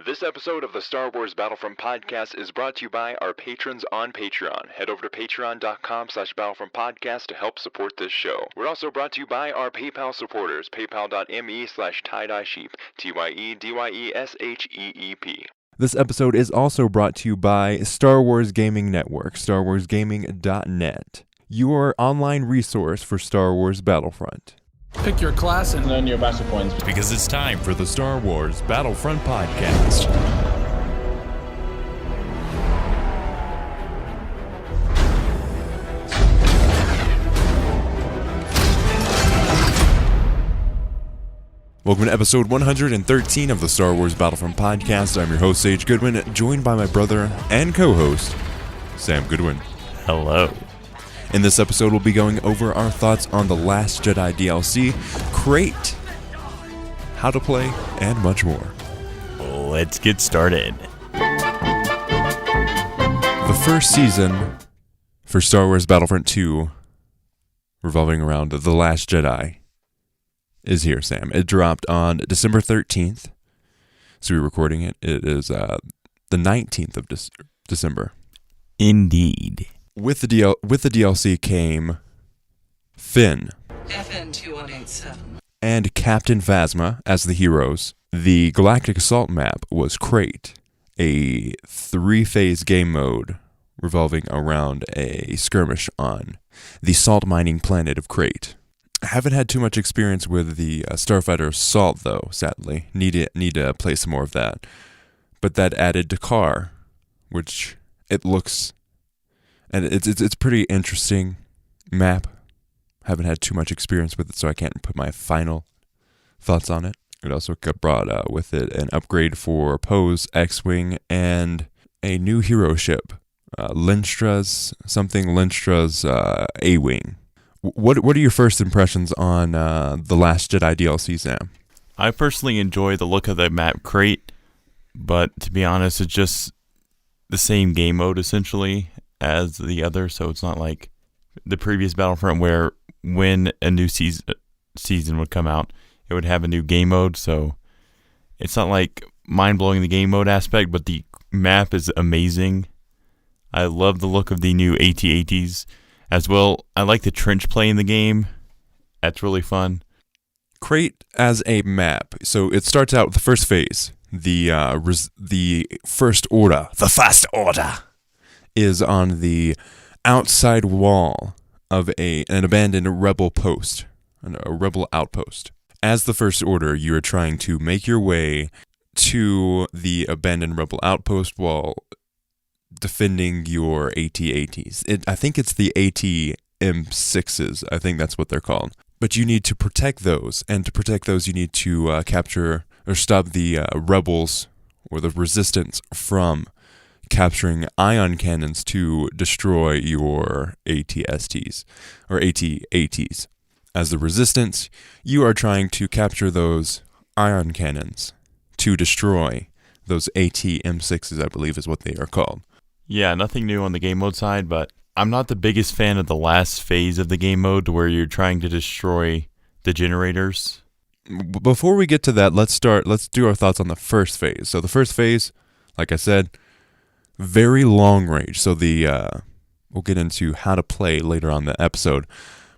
This episode of the Star Wars Battlefront podcast is brought to you by our patrons on Patreon. Head over to patreon.com/Battlefront podcast to help support this show. We're also brought to you by our PayPal supporters, paypal.me/tie-dye-sheep, TYEDYESHEEP. This episode is also brought to you by Star Wars Gaming Network, StarWarsGaming.net, your online resource for Star Wars Battlefront. Pick your class and earn your battle points. Because it's time for the Star Wars Battlefront podcast. Welcome to episode 113 of the Star Wars Battlefront podcast. I'm your host, Sage Goodwin, joined by my brother and co-host, Sam Goodwin. Hello. In this episode, we'll be going over our thoughts on The Last Jedi DLC, Crait, how to play, and much more. Let's get started. The first season for Star Wars Battlefront 2, revolving around The Last Jedi, is here, Sam. It dropped on December 13th, so we're recording it. It is the 19th of December. Indeed. With the DLC came Finn, FN2187, and Captain Phasma as the heroes. The Galactic Assault map was Crait, a 3-phase game mode revolving around a skirmish on the salt mining planet of Crait. I haven't had too much experience with the Starfighter Assault, though, sadly. Need to play some more of that. But that added Dakar, which it looks... And it's pretty interesting map. Haven't had too much experience with it, so I can't put my final thoughts on it. It also brought with it an upgrade for Poe's X-Wing and a new hero ship, Lenstra's A-Wing. What are your first impressions on The Last Jedi DLC, Sam? I personally enjoy the look of the map Crait, but to be honest, it's just the same game mode, essentially, as the other, so it's not like the previous Battlefront where when a new season would come out, it would have a new game mode, so it's not like mind-blowing the game mode aspect, but the map is amazing. I love the look of the new AT-ATs as well. I like the trench play in the game. That's really fun. Crait as a map, so it starts out with the first phase, the First Order, the First Order, is on the outside wall of an abandoned rebel post, a rebel outpost. As the First Order, you are trying to make your way to the abandoned rebel outpost while defending your AT-ATs. I think it's the AT-M6s. I think that's what they're called. But you need to protect those, and to protect those, you need to capture or stop the rebels or the resistance from capturing ion cannons to destroy your AT-STs or AT-ATs. As the resistance, you are trying to capture those ion cannons to destroy those AT-M6s, I believe is what they are called. Yeah, nothing new on the game mode side, but I'm not the biggest fan of the last phase of the game mode where you're trying to destroy the generators. Before we get to that, let's do our thoughts on the first phase. So the first phase, like I said, very long range. So we'll get into how to play later on the episode,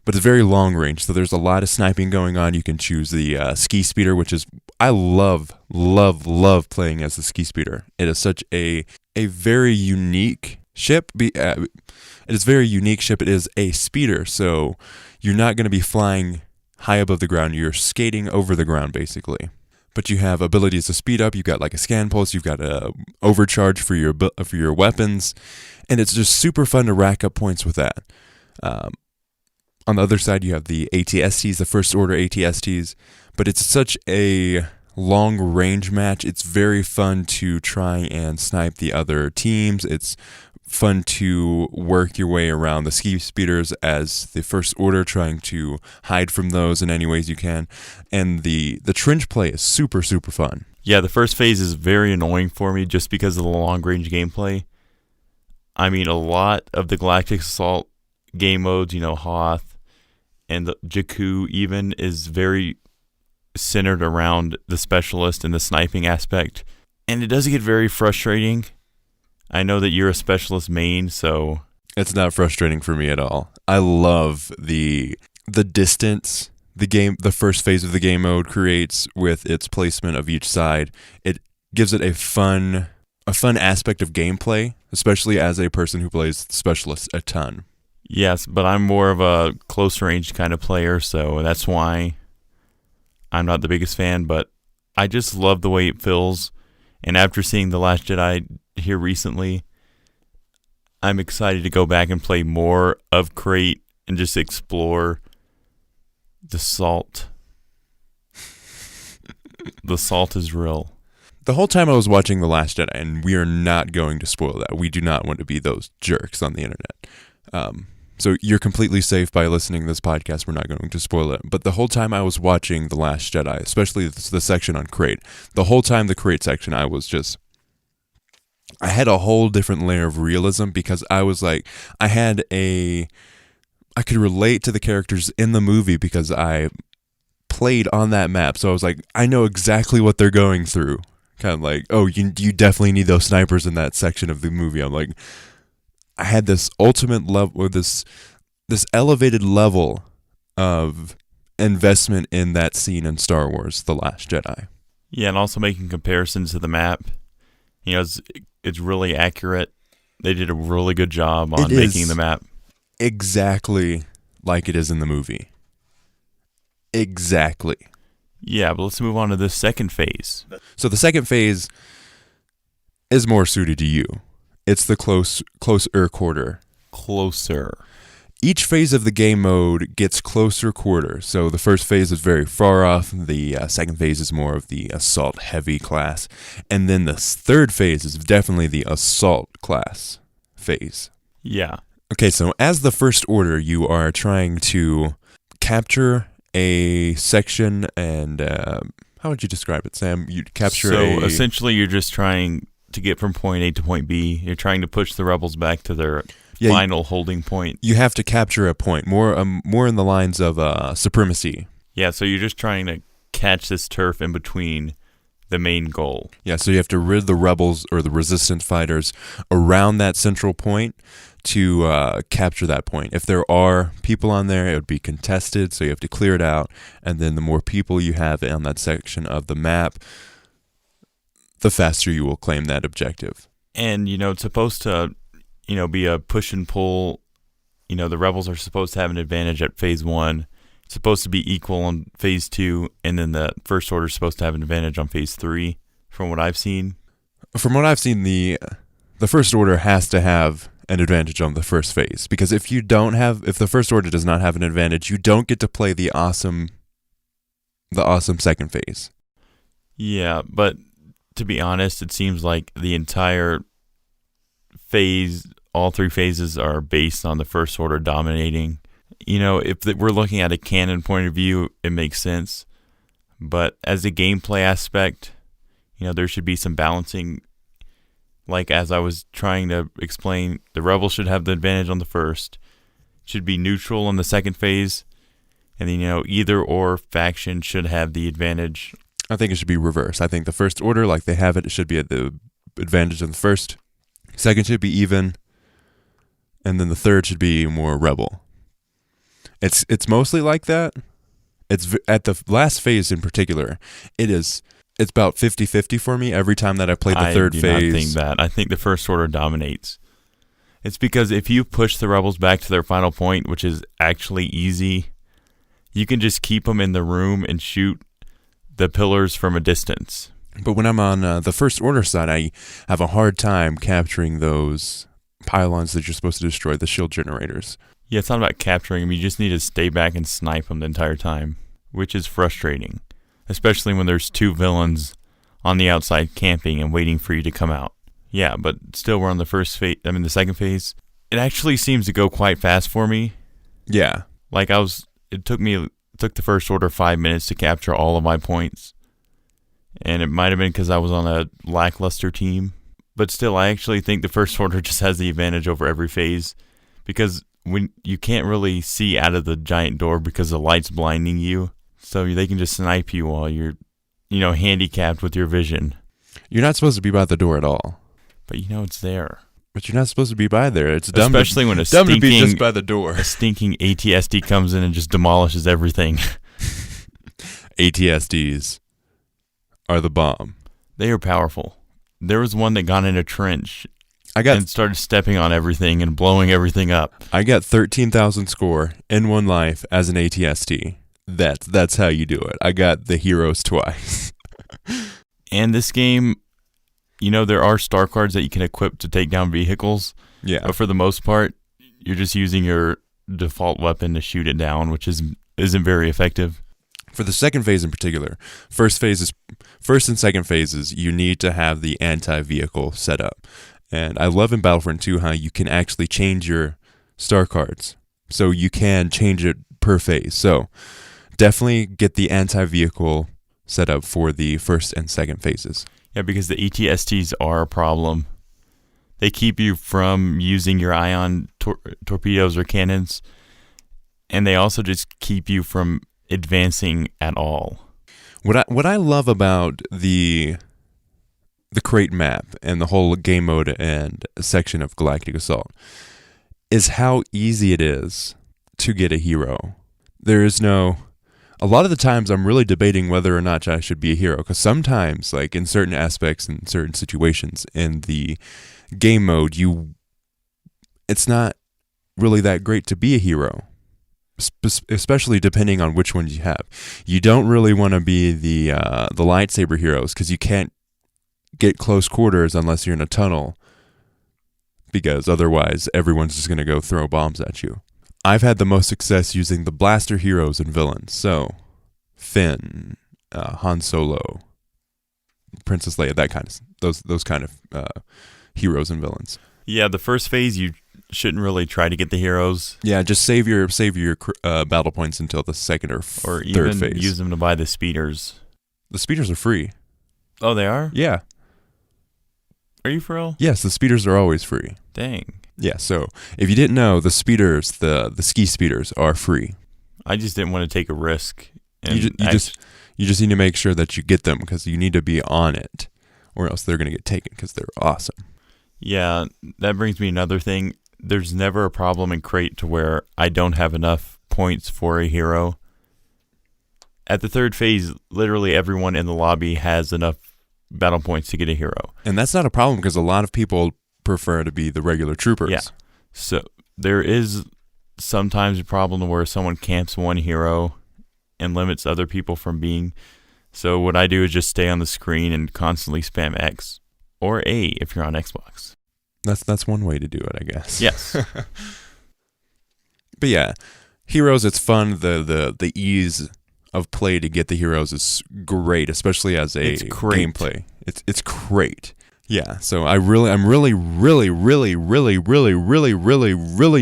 but it's very long range. So there's a lot of sniping going on. You can choose the ski speeder, which is, I love playing as the ski speeder. It is such a very unique ship. It is a very unique ship. It is a speeder, so you're not going to be flying high above the ground. You're skating over the ground, basically. But you have abilities to speed up. You've got like a scan pulse. You've got a overcharge for your weapons, and it's just super fun to rack up points with that. On the other side, you have the AT-STs, the First Order AT-STs, but it's such a long range match. It's very fun to try and snipe the other teams. It's fun to work your way around the ski speeders as the First Order, trying to hide from those in any ways you can. And the trench play is super, super fun. Yeah, the first phase is very annoying for me just because of the long-range gameplay. I mean, a lot of the Galactic Assault game modes, Hoth and the Jakku even, is very centered around the specialist and the sniping aspect. And it does get very frustrating. I know that you're a specialist main, so... It's not frustrating for me at all. I love the distance the first phase of the game mode creates with its placement of each side. It gives it a fun aspect of gameplay, especially as a person who plays specialist a ton. Yes, but I'm more of a close range kind of player, so that's why I'm not the biggest fan, but I just love the way it feels. And after seeing The Last Jedi here recently, I'm excited to go back and play more of Crait and just explore the salt. The salt is real. The whole time I was watching The Last Jedi, and we are not going to spoil that. We do not want to be those jerks on the internet. So you're completely safe by listening to this podcast. We're not going to spoil it. But the whole time I was watching The Last Jedi, especially the section on Crait, the whole time the Crait section, I had a whole different layer of realism because I was like, I could relate to the characters in the movie because I played on that map. So I was like, I know exactly what they're going through. Kind of like, oh, you definitely need those snipers in that section of the movie. I'm like, I had this ultimate level, or this elevated level of investment in that scene in Star Wars: The Last Jedi. Yeah, and also making comparisons to the map. You know, it's really accurate. They did a really good job on making the map exactly like it is in the movie. Exactly. Yeah, but let's move on to the second phase. So the second phase is more suited to you. It's the closer quarter. Closer. Each phase of the game mode gets closer quarter. So the first phase is very far off. The second phase is more of the assault heavy class. And then the third phase is definitely the assault class phase. Yeah. Okay, so as the First Order, you are trying to capture a section and... how would you describe it, Sam? You capture essentially you're just trying to get from point A to point B. You're trying to push the rebels back to their final holding point. You have to capture a point, more in the lines of supremacy. Yeah, so you're just trying to catch this turf in between the main goal. Yeah, so you have to rid the rebels or the resistance fighters around that central point to capture that point. If there are people on there, it would be contested, so you have to clear it out. And then the more people you have on that section of the map, the faster you will claim that objective. And, it's supposed to, be a push and pull. The rebels are supposed to have an advantage at phase 1. It's supposed to be equal on phase 2, and then the First Order is supposed to have an advantage on phase 3, from what I've seen. From what I've seen, the First Order has to have an advantage on the first phase, because if the First Order does not have an advantage, you don't get to play the awesome second phase. Yeah, but to be honest, it seems like the entire phase, all 3 phases are based on the First Order dominating. If we're looking at a canon point of view, it makes sense. But as a gameplay aspect, there should be some balancing. Like as I was trying to explain, the rebels should have the advantage on the first, should be neutral on the second phase, and then, either or faction should have the advantage. I think it should be reversed. I think the First Order, like they have it should be at the advantage of the first. Second should be even, and then the third should be more rebel. It's mostly like that. It's at the last phase in particular. It's about 50-50 for me every time that I play the third phase. I do not think that. I think the First Order dominates. It's because if you push the rebels back to their final point, which is actually easy, you can just keep them in the room and shoot the pillars from a distance. But when I'm on the First Order side, I have a hard time capturing those pylons that you're supposed to destroy, the shield generators. Yeah, it's not about capturing them. You just need to stay back and snipe them the entire time, which is frustrating, especially when there's 2 villains on the outside camping and waiting for you to come out. Yeah, but still we're on the the second phase. It actually seems to go quite fast for me. Yeah. Like it took the First Order 5 minutes to capture all of my points. And it might have been because I was on a lackluster team. But still, I actually think the First Order just has the advantage over every phase. Because when you can't really see out of the giant door because the light's blinding you. So they can just snipe you while you're, handicapped with your vision. You're not supposed to be by the door at all. But it's there. But you're not supposed to be by there. It's dumb. Especially when dumb to be just by the door. A stinking ATSD comes in and just demolishes everything. ATSDs are the bomb. They are powerful. There was one that got in a trench and started stepping on everything and blowing everything up. I got 13,000 score in one life as an ATSD. That's how you do it. I got the heroes twice. And this game, there are star cards that you can equip to take down vehicles. Yeah. But for the most part, you're just using your default weapon to shoot it down, which isn't very effective. For the second phase in particular, first and second phases, you need to have the anti-vehicle set up. And I love in Battlefront 2 how you can actually change your star cards. So you can change it per phase. So definitely get the anti-vehicle set up for the first and second phases. Yeah, because the ETSTs are a problem. They keep you from using your ion torpedoes or cannons, and they also just keep you from advancing at all. What I love about the Crait map and the whole game mode and section of Galactic Assault is how easy it is to get a hero. There is no... A lot of the times I'm really debating whether or not I should be a hero, because sometimes, like in certain aspects and certain situations in the game mode, it's not really that great to be a hero, especially depending on which ones you have. You don't really want to be the lightsaber heroes, because you can't get close quarters unless you're in a tunnel, because otherwise everyone's just going to go throw bombs at you. I've had the most success using the blaster heroes and villains. So, Finn, Han Solo, Princess Leia, those kind of heroes and villains. Yeah, the first phase you shouldn't really try to get the heroes. Yeah, just save your battle points until the second or third even phase. Use them to buy the speeders. The speeders are free. Oh, they are? Yeah. Are you for real? Yes, the speeders are always free. Dang. Yeah, so if you didn't know, the speeders, the ski speeders are free. I just didn't want to take a risk. You just need to make sure that you get them, because you need to be on it, or else they're going to get taken, because they're awesome. Yeah, that brings me another thing. There's never a problem in Crait to where I don't have enough points for a hero. At the third phase, literally everyone in the lobby has enough battle points to get a hero. And that's not a problem, because a lot of people prefer to be the regular troopers. Yeah. So there is sometimes a problem where someone camps one hero and limits other people from being. So what I do is just stay on the screen and constantly spam X or A if you're on Xbox. That's one way to do it, I guess. Yes. But yeah, heroes, it's fun. The ease of play to get the heroes is great, especially as a gameplay. It's great. Yeah, so I'm really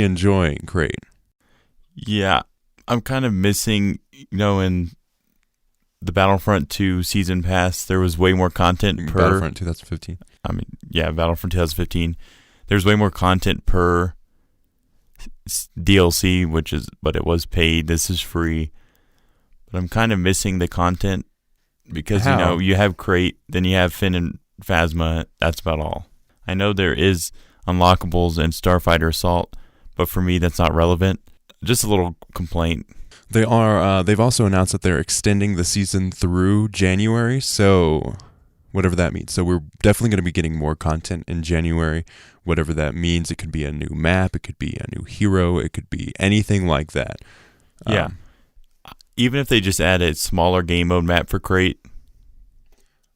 enjoying Crait. Yeah, I'm kind of missing, in the Battlefront 2 season pass, there was way more content per... Battlefront 2015. Battlefront 2015. There's way more content per DLC, but it was paid. This is free. But I'm kind of missing the content because, you have Crait, then you have Finn and Phasma. That's about all. I know there is unlockables in Starfighter Assault, but for me, that's not relevant. Just a little complaint. They are. They've also announced that they're extending the season through January, so whatever that means. So we're definitely going to be getting more content in January, whatever that means. It could be a new map, it could be a new hero, it could be anything like that. Yeah. Even if they just add a smaller game mode map for Crait,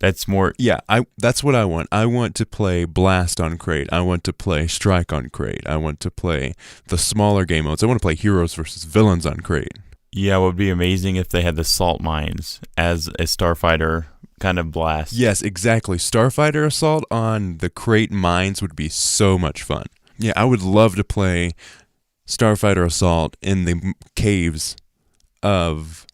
that's more... Yeah, that's what I want. I want to play Blast on Crait. I want to play Strike on Crait. I want to play the smaller game modes. I want to play Heroes versus Villains on Crait. Yeah, it would be amazing if they had the salt mines as a Starfighter kind of Blast. Yes, exactly. Starfighter Assault on the Crait mines would be so much fun. Yeah, I would love to play Starfighter Assault in the caves of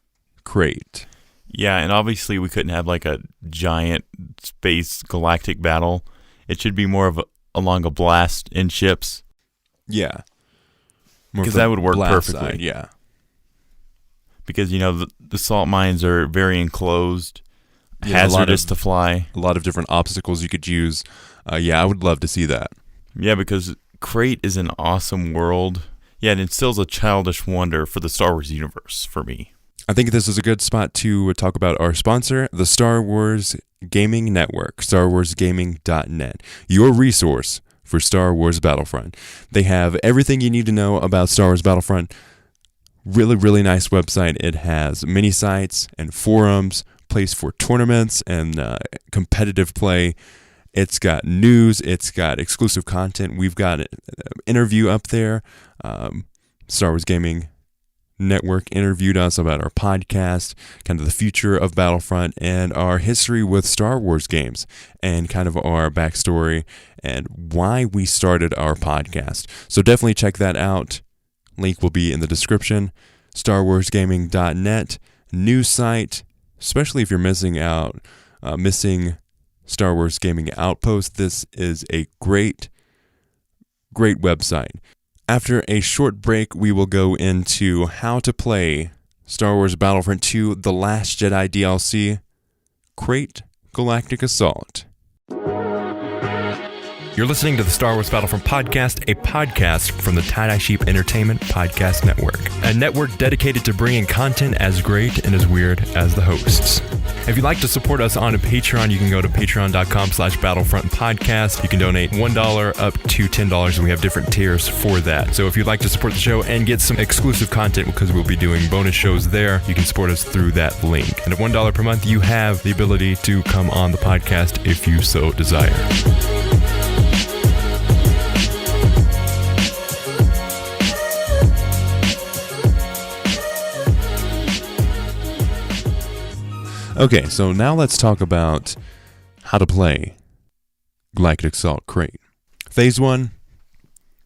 Crait. Yeah, and obviously we couldn't have like a giant space galactic battle. It should be more of along a blast in ships. Yeah. Because that would work perfectly. Side, yeah. Because, the salt mines are very enclosed. hazardous to fly. A lot of different obstacles you could use. I would love to see that. Yeah, because Crait is an awesome world. Yeah, it instills a childish wonder for the Star Wars universe for me. I think this is a good spot to talk about our sponsor, the Star Wars Gaming Network, StarWarsGaming.net, your resource for Star Wars Battlefront. They have everything you need to know about Star Wars Battlefront. Really, really nice website. It has mini sites and forums, place for tournaments and competitive play. It's got news. It's got exclusive content. We've got an interview up there. Star Wars Gaming Network interviewed us about our podcast, kind of the future of Battlefront, and our history with Star Wars games, and kind of our backstory and why we started our podcast. So definitely check that out. Link will be in the description. StarWarsGaming.net, news site, especially if you're missing Star Wars Gaming Outpost. This is a great website. After a short break, we will go into how to play Star Wars Battlefront 2, The Last Jedi DLC, Crait Galactic Assault. You're listening to the Star Wars Battlefront Podcast, a podcast from the Tie-Dye Sheep Entertainment Podcast Network, a network dedicated to bringing content as great and as weird as the hosts. If you'd like to support us on Patreon, you can go to patreon.com/battlefrontpodcast. You can donate $1 up to $10, and we have different tiers for that. So if you'd like to support the show and get some exclusive content, because we'll be doing bonus shows there, you can support us through that link. And at $1 per month, you have the ability to come on the podcast if you so desire. Okay, so now let's talk about how to play Galactic Assault Crait. Phase 1,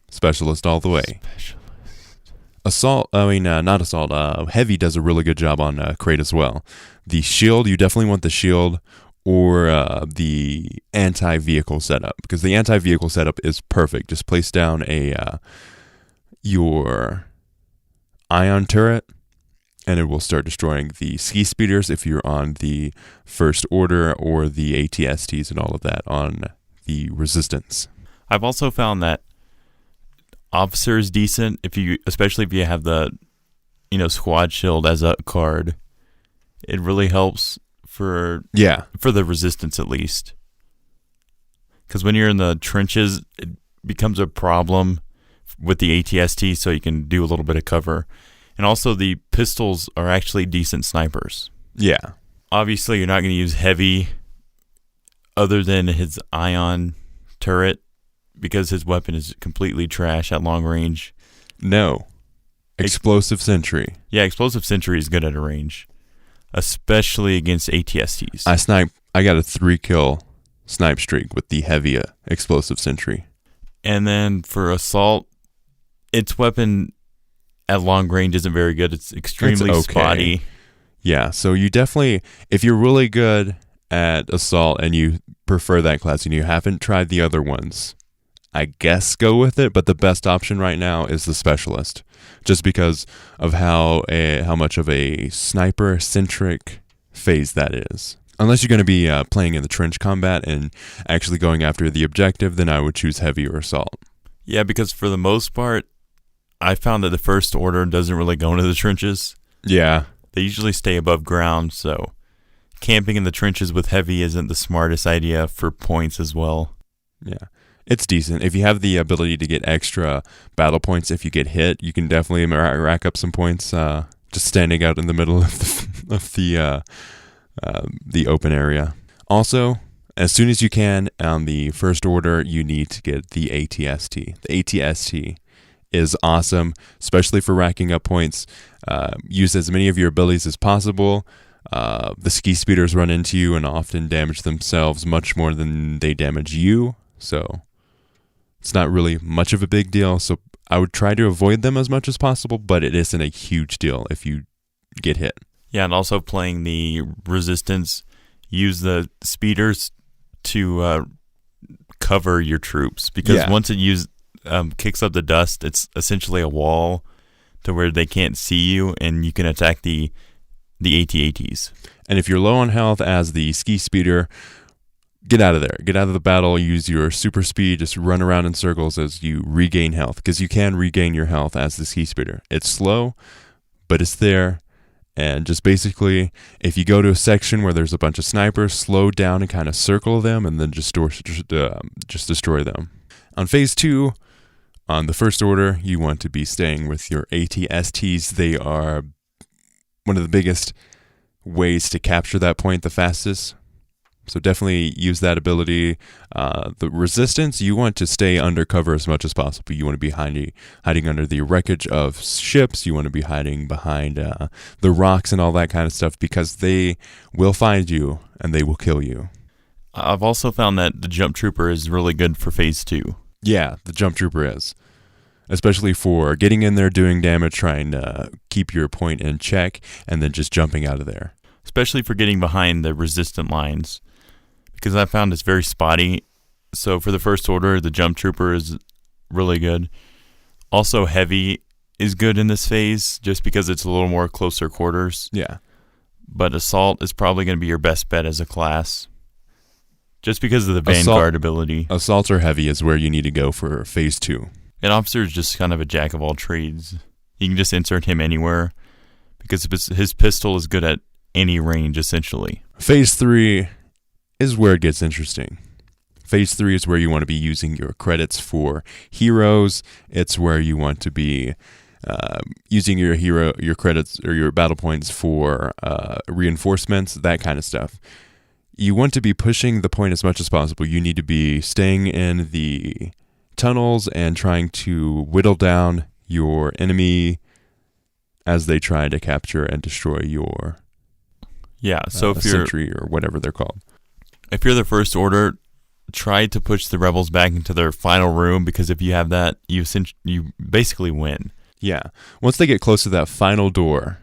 Specialist all the way. Heavy does a really good job on Crait as well. The shield, you definitely want the shield or the anti-vehicle setup, because the anti-vehicle setup is perfect. Just place down your ion turret, and it will start destroying the ski speeders if you're on the First Order, or the ATSTs and all of that on the Resistance. I've also found that Officer is decent, especially if you have the squad shield as a card. It really helps for the Resistance, at least. Because when you're in the trenches, it becomes a problem with the ATST, so you can do a little bit of cover. And also, the pistols are actually decent snipers. Yeah. Obviously, you're not going to use Heavy other than his ion turret, because his weapon is completely trash at long range. No. Explosive Sentry. Yeah, Explosive Sentry is good at a range, especially against ATSTs. I got a 3-kill snipe streak with the Heavy Explosive Sentry. And then for Assault, its weapon at long range isn't very good. It's extremely spotty. Yeah, so you definitely, if you're really good at Assault and you prefer that class and you haven't tried the other ones, I guess go with it. But the best option right now is the Specialist, just because of how much of a sniper-centric phase that is. Unless you're going to be playing in the trench combat and actually going after the objective, then I would choose Heavy or Assault. Yeah, because for the most part, I found that the First Order doesn't really go into the trenches. Yeah. They usually stay above ground, so camping in the trenches with Heavy isn't the smartest idea for points as well. Yeah. It's decent. If you have the ability to get extra battle points if you get hit, you can definitely rack up some points just standing out in the middle of the open area. Also, as soon as you can on the First Order, you need to get the ATST. The ATST is awesome, especially for racking up points. Use as many of your abilities as possible. The ski speeders run into you and often damage themselves much more than they damage you, so it's not really much of a big deal. So I would try to avoid them as much as possible, but it isn't a huge deal if you get hit. Yeah, and also playing the Resistance, use the speeders to cover your troops, because once it kicks up the dust, it's essentially a wall to where they can't see you, and you can attack the the AT-ATs. And if you're low on health as the ski speeder, get out of there. Get out of the battle. Use your super speed. Just run around in circles as you regain health, because you can regain your health as the ski speeder. It's slow, but it's there. And just basically, if you go to a section where there's a bunch of snipers, slow down and kind of circle them, and then just destroy them. On phase 2, on the first order, you want to be staying with your AT-STs. They are one of the biggest ways to capture that point the fastest. So definitely use that ability. The resistance, you want to stay undercover as much as possible. You want to be hiding under the wreckage of ships. You want to be hiding behind the rocks and all that kind of stuff, because they will find you and they will kill you. I've also found that the Jump Trooper is really good for phase 2. Yeah, the Jump Trooper is. Especially for getting in there, doing damage, trying to keep your point in check, and then just jumping out of there. Especially for getting behind the resistant lines, because I found it's very spotty. So for the first order, the Jump Trooper is really good. Also, Heavy is good in this phase, just because it's a little more closer quarters. Yeah. But Assault is probably going to be your best bet as a class, just because of the Vanguard ability. Assault or Heavy is where you need to go for phase 2. An Officer is just kind of a jack of all trades. You can just insert him anywhere, because his pistol is good at any range, essentially. Phase 3 is where it gets interesting. Phase 3 is where you want to be using your credits for heroes. It's where you want to be using your credits or your battle points for reinforcements, that kind of stuff. You want to be pushing the point as much as possible. You need to be staying in the tunnels and trying to whittle down your enemy as they try to capture and destroy your so if you're sentry or whatever they're called. If you're the First Order, try to push the rebels back into their final room, because if you have that, you basically win. Yeah. Once they get close to that final door,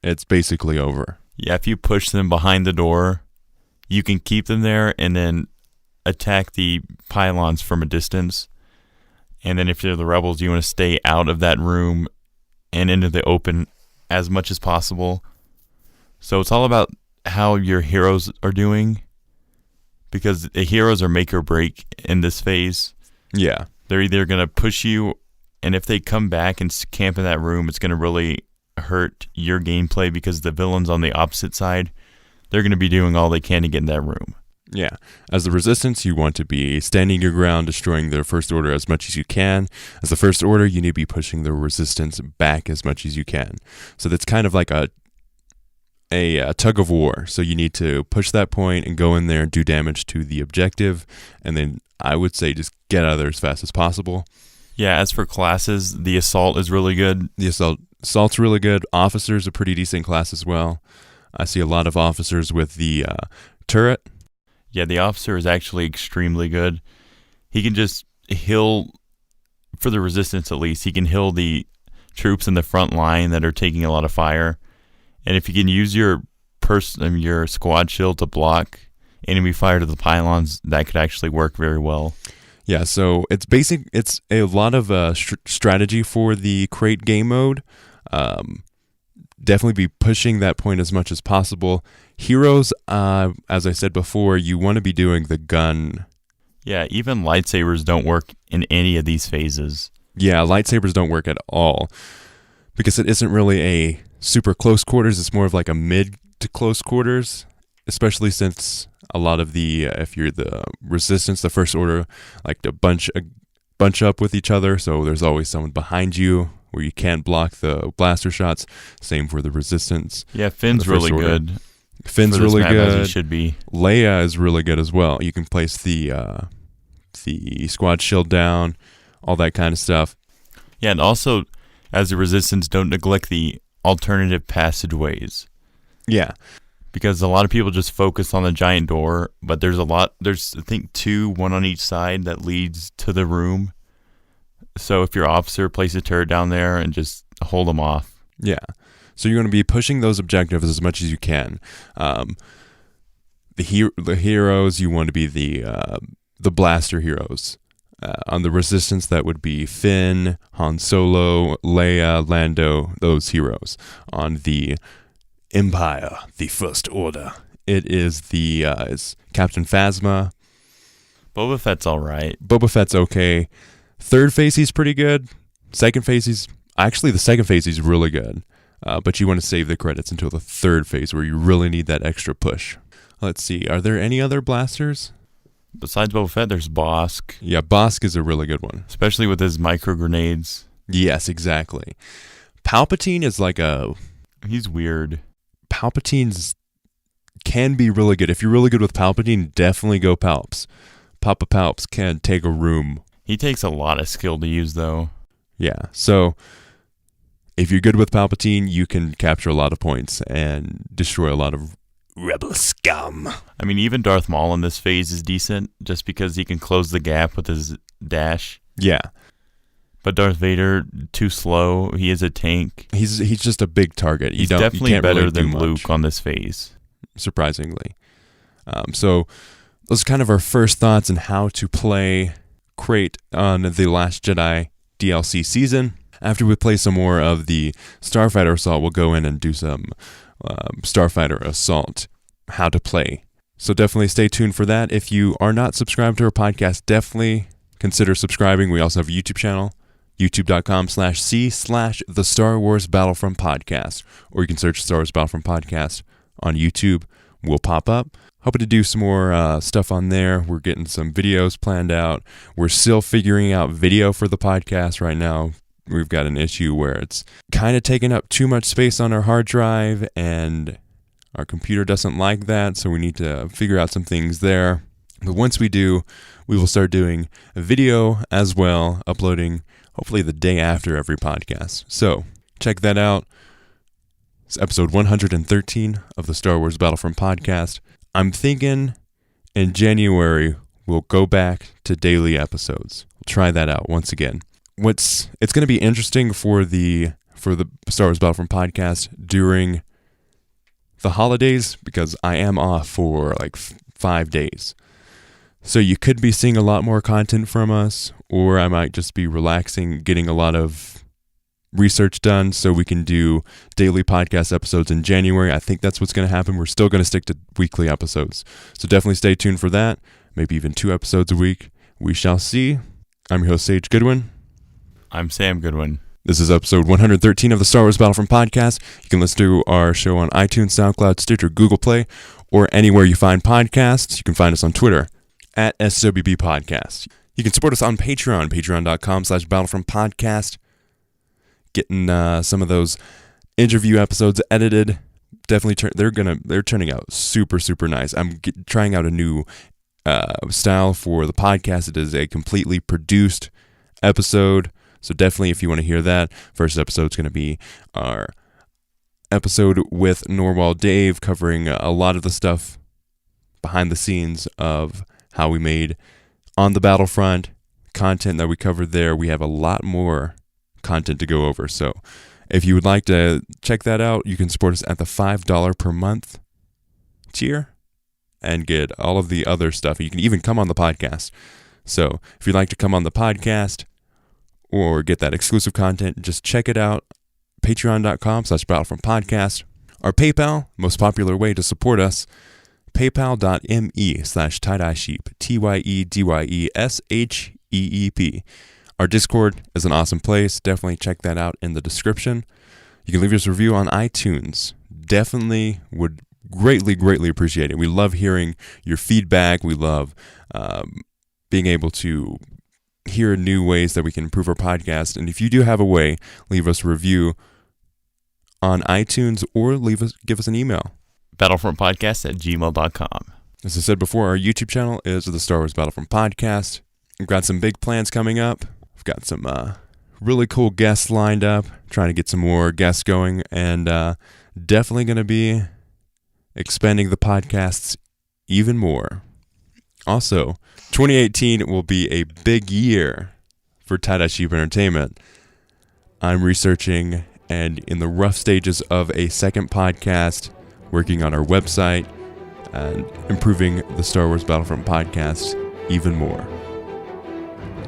it's basically over. Yeah, if you push them behind the door, you can keep them there and then attack the pylons from a distance. And then if you're the rebels, you want to stay out of that room and into the open as much as possible. So it's all about how your heroes are doing, because the heroes are make or break in this phase. Yeah. They're either going to push you, and if they come back and camp in that room, it's going to really hurt your gameplay, because the villains on the opposite side, they're going to be doing all they can to get in that room. Yeah. As the Resistance, you want to be standing your ground, destroying the First Order as much as you can. As the First Order, you need to be pushing the Resistance back as much as you can. So that's kind of like a tug of war. So you need to push that point and go in there and do damage to the objective. And then I would say just get out of there as fast as possible. Yeah, as for classes, the Assault is really good. The Assault's really good. Officer's a pretty decent class as well. I see a lot of officers with the turret. Yeah, the Officer is actually extremely good. He can just heal, for the Resistance at least, he can heal the troops in the front line that are taking a lot of fire. And if you can use your squad shield to block enemy fire to the pylons, that could actually work very well. Yeah, so it's a lot of strategy for the Crait game mode. Definitely be pushing that point as much as possible. Heroes, as I said before, you want to be doing the gun. Yeah, even lightsabers don't work in any of these phases. Yeah, lightsabers don't work at all, because it isn't really a super close quarters. It's more of like a mid to close quarters, especially since a lot of the if you're the Resistance, the First Order, like to bunch up with each other, so there's always someone behind you where you can't block the blaster shots. Same for the Resistance. Yeah, Finn's really good. Finn's really good. As he should be. Leia is really good as well. You can place the squad shield down, all that kind of stuff. Yeah, and also as the Resistance, don't neglect the alternative passageways. Yeah. Because a lot of people just focus on the giant door, but there's I think 2, one on each side, that leads to the room. So if your officer, place a turret down there and just hold them off. Yeah. So you're going to be pushing those objectives as much as you can. The heroes, you want to be the blaster heroes. On the Resistance, that would be Finn, Han Solo, Leia, Lando, those heroes. On the Empire, the First Order. It is it's Captain Phasma. Boba Fett's all right. Boba Fett's okay. Third phase, he's pretty good. Second phase, actually the second phase, he's really good. But you want to save the credits until the third phase where you really need that extra push. Let's see. Are there any other blasters? Besides Boba Fett, there's Bosk. Yeah, Bosk is a really good one. Especially with his micro grenades. Yes, exactly. Palpatine is He's weird. Palpatine's can be really good. If you're really good with Palpatine, definitely go Palps. Papa Palps can take a room. He takes a lot of skill to use, though. Yeah, so if you're good with Palpatine, you can capture a lot of points and destroy a lot of rebel scum. I mean, even Darth Maul in this phase is decent, just because he can close the gap with his dash. Yeah. But Darth Vader, too slow. He is a tank. He's just a big target. He's definitely you can't better really than do Luke much, on this phase. surprisingly. So those are kind of our first thoughts on how to play Crait on the Last Jedi DLC season. After we play some more of the Starfighter Assault, we'll go in and do some Starfighter Assault, how to play. So definitely stay tuned for that. If you are not subscribed to our podcast, definitely consider subscribing. We also have a YouTube channel, youtube.com/c/the Star Wars Battlefront Podcast. Or you can search Star Wars Battlefront Podcast on YouTube. We'll pop up. Hoping to do some more stuff on there. We're getting some videos planned out. We're still figuring out video for the podcast right now. We've got an issue where it's kind of taking up too much space on our hard drive, and our computer doesn't like that, so we need to figure out some things there. But once we do, we will start doing a video as well, uploading hopefully the day after every podcast. So check that out. It's episode 113 of the Star Wars Battlefront Podcast. I'm thinking in January we'll go back to daily episodes. We'll try that out once again. It's going to be interesting for the Star Wars Battlefront Podcast during the holidays, because I am off for like 5 days. So you could be seeing a lot more content from us, or I might just be relaxing, getting a lot of research done so we can do daily podcast episodes in January. I think that's what's going to happen. We're still going to stick to weekly episodes. So definitely stay tuned for that. Maybe even 2 episodes a week. We shall see. I'm your host, Sage Goodwin. I'm Sam Goodwin. This is episode 113 of the Star Wars Battlefront Podcast. You can listen to our show on iTunes, SoundCloud, Stitcher, Google Play, or anywhere you find podcasts. You can find us on Twitter at SWBP Podcast. You can support us on Patreon, patreon.com/Battlefront Podcast. Getting some of those interview episodes edited. Definitely, they're turning out super, super nice. I'm trying out a new style for the podcast. It is a completely produced episode. So definitely, if you want to hear that, first episode is going to be our episode with Norwal Dave, covering a lot of the stuff behind the scenes of how we made On the Battlefront, content that we covered there. We have a lot more content to go over. So if you would like to check that out, you can support us at the $5 per month tier and get all of the other stuff. You can even come on the podcast. So if you'd like to come on the podcast or get that exclusive content, just check it out. Patreon.com/Battlefront Podcast. Our PayPal, most popular way to support us, paypal.me/TieDyeSheep, TYEDYESHEEP. Our Discord is an awesome place. Definitely check that out in the description. You can leave us a review on iTunes. Definitely would greatly, greatly appreciate it. We love hearing your feedback. We love being able to hear new ways that we can improve our podcast. And if you do have a way, leave us a review on iTunes or give us an email. BattlefrontPodcast@gmail.com. As I said before, our YouTube channel is the Star Wars Battlefront Podcast. We've got some big plans coming up. We've got some really cool guests lined up, trying to get some more guests going, and definitely going to be expanding the podcasts even more. Also, 2018 will be a big year for Tie-Dye Sheep Entertainment. I'm researching and in the rough stages of a second podcast, working on our website and improving the Star Wars Battlefront Podcast even more.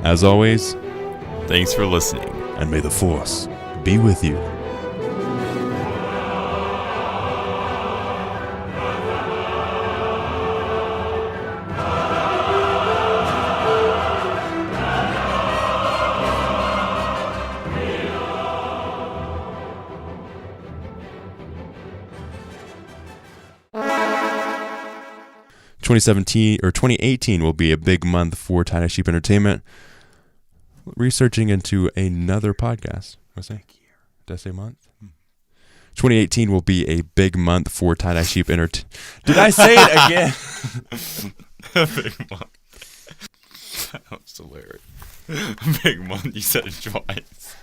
As always, Thanks for listening. and may the Force be with you. 2018 will be a big month for Tie-Dye Sheep Entertainment. Researching into another podcast. What's that? Did I say month? 2018 will be a big month for Tie-Dye Sheep Entertainment. Did I say it again? Big month. That was hilarious. Big month. You said it twice.